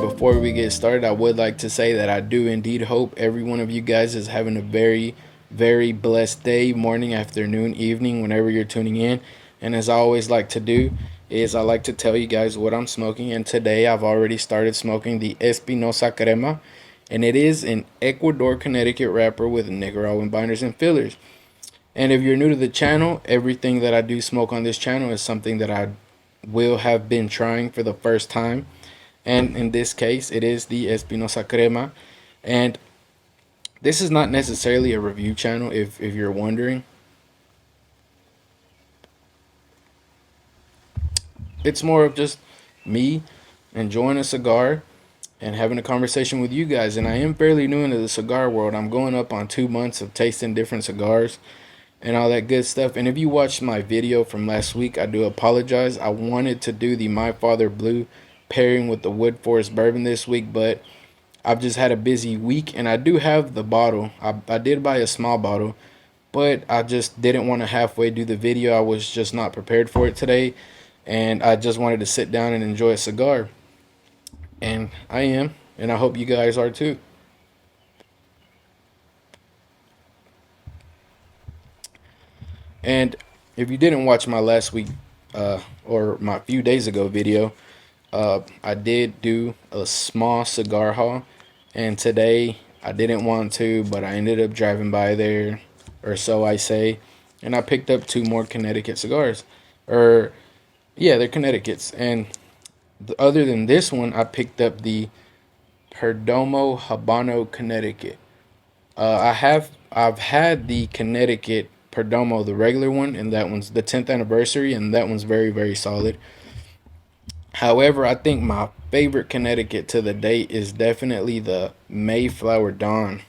before we get started, I would like to say that I do indeed hope every one of you guys is having a very, very blessed day, morning, afternoon, evening, whenever you're tuning in. And as I always like to do, is I like to tell you guys what I'm smoking. And today I've already started smoking the Espinosa Crema, and it is an Ecuador, Connecticut wrapper with Nicaraguan binders and fillers. And if you're new to the channel, everything that I do smoke on this channel is something that I will have been trying for the first time. And in this case, it is the Espinosa Crema. And this is not necessarily a review channel, if you're wondering. It's more of just me enjoying a cigar and having a conversation with you guys. And I am fairly new into the cigar world. I'm going up on 2 months of tasting different cigars and all that good stuff. And if you watched my video from last week, I do apologize. I wanted to do the My Father Blue pairing with the Wood Forest Bourbon this week, but I've just had a busy week, and I do have the bottle. I did buy a small bottle, but I just didn't want to halfway do the video. I was just not prepared for it today, and I just wanted to sit down and enjoy a cigar. And I am, and I hope you guys are too. And if you didn't watch my last week or my few days ago video, I did do a small cigar haul, and today I didn't want to, but I ended up driving by there, or so I say, and I picked up two more Connecticut cigars, or yeah, they're Connecticut's. And other than this one, I picked up the Perdomo Habano Connecticut. I've had the Connecticut Perdomo, the regular one, and that one's the 10th anniversary, and that one's very, very solid. However, I think my favorite Connecticut to the date is definitely the Mayflower Dawn.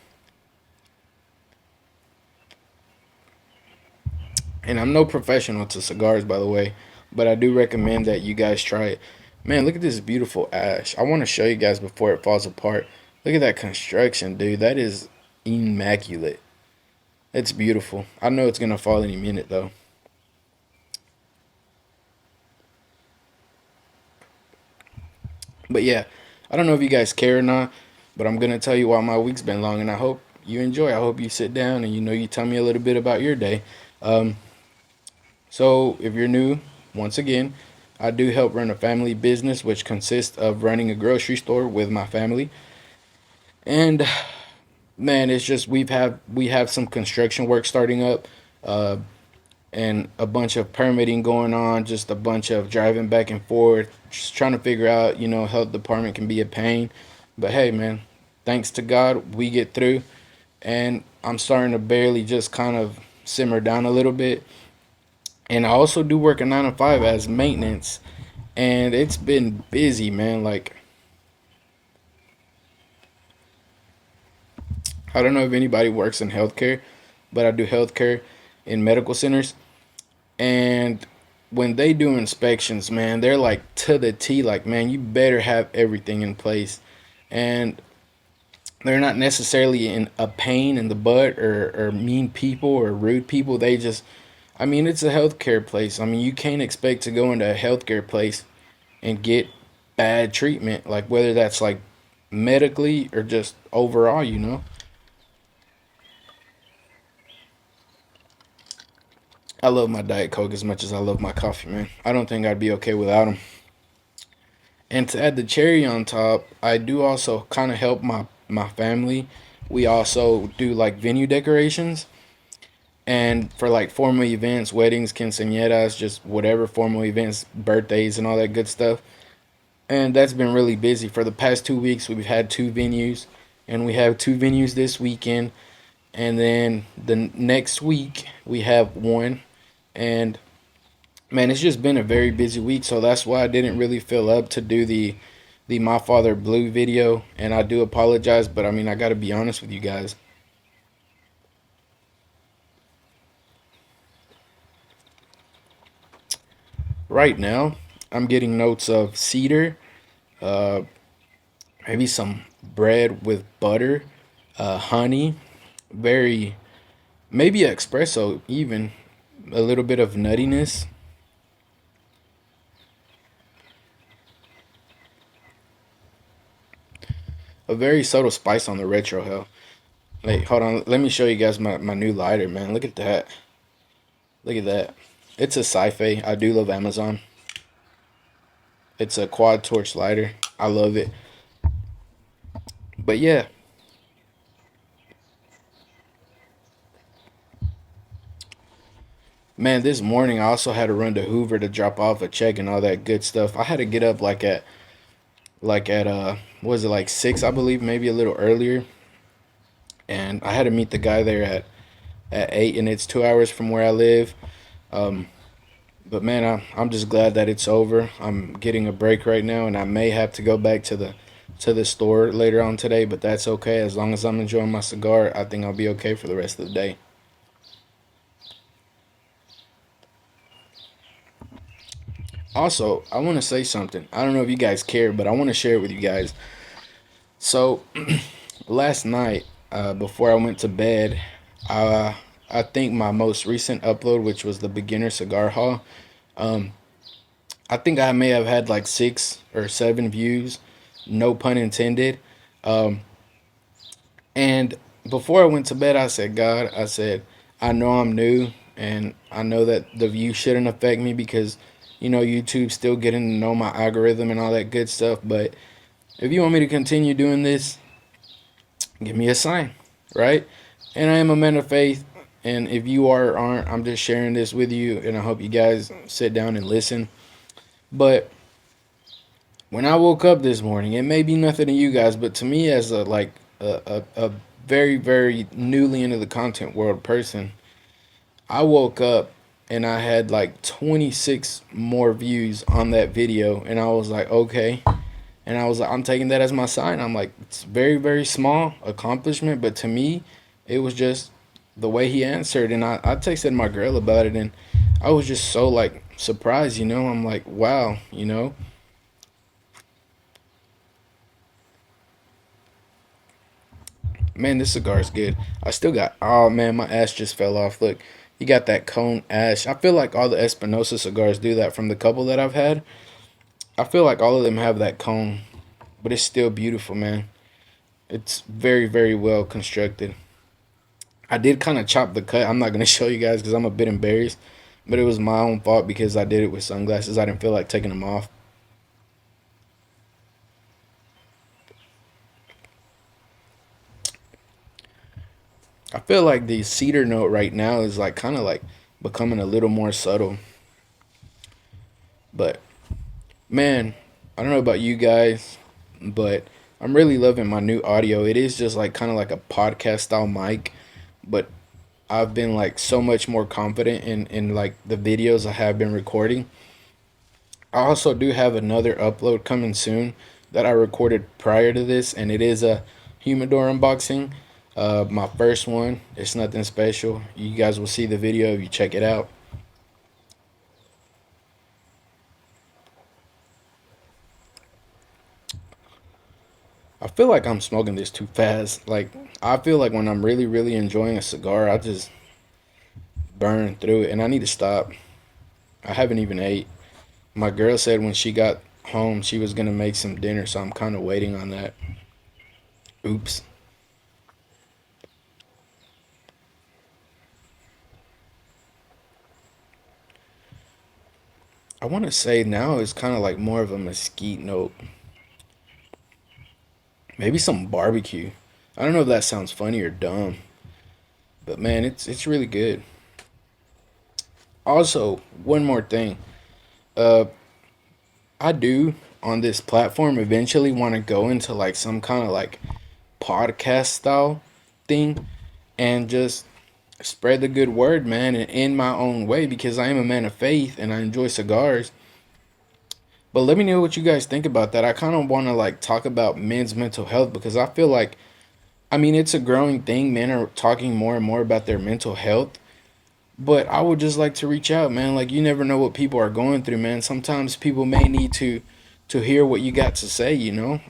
And I'm no professional to cigars, by the way, but I do recommend that you guys try it. Man, look at this beautiful ash. I want to show you guys before it falls apart. Look at that construction, dude. That is immaculate. It's beautiful. I know it's going to fall any minute, though. But yeah, I don't know if you guys care or not, but I'm going to tell you why my week's been long, and I hope you enjoy. I hope you sit down and you tell me a little bit about your day. So if you're new, once again, I do help run a family business, which consists of running a grocery store with my family. And man, it's just we have some construction work starting up, uh, and a bunch of permitting going on, just a bunch of driving back and forth, just trying to figure out, health department can be a pain. But hey, man, thanks to God, we get through, and I'm starting to barely just kind of simmer down a little bit. And I also do work a 9 to 5 as maintenance, and it's been busy, man. Like, I don't know if anybody works in healthcare, but I do healthcare in medical centers. And when they do inspections, man, they're like to the T, like, man, you better have everything in place. And they're not necessarily in a pain in the butt, or mean people or rude people. They just, I mean, it's a healthcare place. I mean, you can't expect to go into a healthcare place and get bad treatment, like whether that's like medically or just overall. I love my Diet Coke as much as I love my coffee, man. I don't think I'd be okay without them. And to add the cherry on top, I do also kind of help my family. We also do like venue decorations, and for like formal events, weddings, quinceañeras, just whatever formal events, birthdays, and all that good stuff. And that's been really busy. For the past 2 weeks, we've had two venues, and we have two venues this weekend. And then the next week, we have one. And man, it's just been a very busy week, so that's why I didn't really feel up to do the My Father Blue video, and I do apologize, but I mean, I got to be honest with you guys. Right now, I'm getting notes of cedar, uh, maybe some bread with butter, honey, very, maybe espresso even, a little bit of nuttiness. a very subtle spice on the retro hell. Like, hold on, let me show you guys my new lighter, man. Look at that. Look at that. It's a sci-fi. I do love Amazon. It's a quad torch lighter. I love it. But yeah, man, this morning I also had to run to Hoover to drop off a check and all that good stuff. I had to get up like at what was it, like 6, I believe, maybe a little earlier. And I had to meet the guy there at 8, and it's 2 hours from where I live. Um, but man, I'm just glad that it's over. I'm getting a break right now, and I may have to go back to the store later on today, but that's okay. As long as I'm enjoying my cigar, I think I'll be okay for the rest of the day. Also, I want to say something. I don't know if you guys care, but I want to share it with you guys. So, last night, before I went to bed, uh, I think my most recent upload, which was the beginner cigar haul, um, I think I may have had like 6 or 7 views, no pun intended. Um, and before I went to bed, I said, God, I said, I know I'm new, and I know that the view shouldn't affect me because, YouTube's still getting to know my algorithm and all that good stuff. But if you want me to continue doing this, give me a sign, right? And I am a man of faith. And if you are or aren't, I'm just sharing this with you, and I hope you guys sit down and listen. But when I woke up this morning, it may be nothing to you guys, but to me, as a very very newly into the content world person, I woke up and I had like 26 more views on that video, and I was like, okay. And I was like, I'm taking that as my sign. I'm like, it's very, very small accomplishment, but to me, it was just the way he answered. And I texted my girl about it, and I was just so like surprised, I'm like, wow, man, this cigar is good. I still got, oh man, my ash just fell off. Look, you got that cone ash. I feel like all the Espinosa cigars do that from the couple that I've had. I feel like all of them have that cone, but it's still beautiful, man. It's very, very well constructed. I did kind of chop the cut. I'm not going to show you guys because I'm a bit embarrassed, but it was my own fault because I did it with sunglasses. I didn't feel like taking them off. I feel like the cedar note right now is like kind of like becoming a little more subtle. But man, I don't know about you guys, but I'm really loving my new audio. It is just like kind of like a podcast style mic, but I've been like so much more confident in like the videos I have been recording. I also do have another upload coming soon that I recorded prior to this, and it is a humidor unboxing. My first one. It's nothing special. You guys will see the video if you check it out. I feel like I'm smoking this too fast. Like, I feel like when I'm really, really enjoying a cigar, I just burn through it, and I need to stop. I haven't even ate. My girl said when she got home she was gonna make some dinner, so I'm kind of waiting on that. Oops. I want to say now it's kind of like more of a mesquite note. Maybe some barbecue. I don't know if that sounds funny or dumb, but man, it's really good. Also, one more thing. Uh, I do on this platform eventually want to go into like some kind of like podcast style thing and just spread the good word, man, and in my own way because I am a man of faith and I enjoy cigars. But let me know what you guys think about that. I kind of want to like talk about men's mental health because I feel like, I mean, it's a growing thing. Men are talking more and more about their mental health. But I would just like to reach out, man. Like, you never know what people are going through, man. Sometimes people may need to hear what you got to say,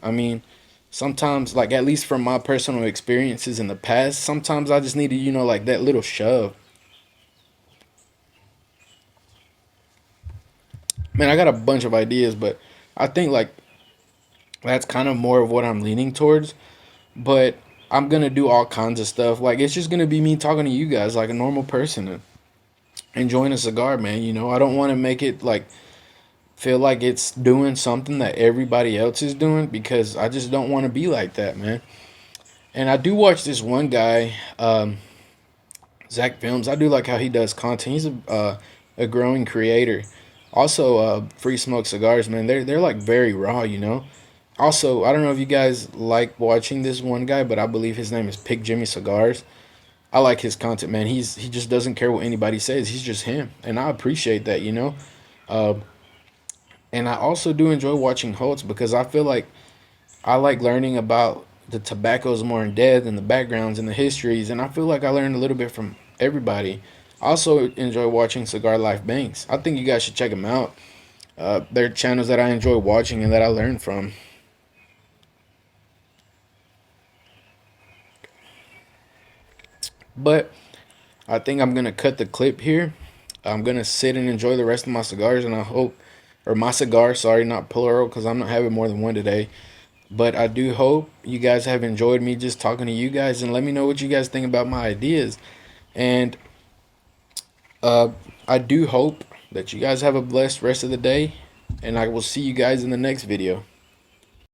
I mean, sometimes, like, at least from my personal experiences in the past, sometimes I just needed, like that little shove. Man, I got a bunch of ideas, but I think like that's kind of more of what I'm leaning towards. but I'm gonna do all kinds of stuff. Like it's just gonna be me talking to you guys like a normal person and enjoying a cigar, man. You know, I don't want to make it like feel like it's doing something that everybody else is doing because I just don't want to be like that, man. And I do watch this one guy, Zach Films. I do like how he does content. He's a growing creator. Also, Free Smoke Cigars, man. They're like very raw, you know. Also, I don't know if you guys like watching this one guy, but I believe his name is Pick Jimmy Cigars. I like his content, man. He just doesn't care what anybody says. He's just him, and I appreciate that, you know. Uh, and I also do enjoy watching Holtz because I feel like I like learning about the tobaccos more in depth and the backgrounds and the histories, and I feel like I learned a little bit from everybody. I also enjoy watching Cigar Life Banks. I think you guys should check them out. They're channels that I enjoy watching and that I learn from. But I think I'm gonna cut the clip here. I'm gonna sit and enjoy the rest of my cigars, and I hope, or my cigar, sorry, not plural, because I'm not having more than one today. But I do hope you guys have enjoyed me just talking to you guys, and let me know what you guys think about my ideas. And uh, I do hope that you guys have a blessed rest of the day, and I will see you guys in the next video.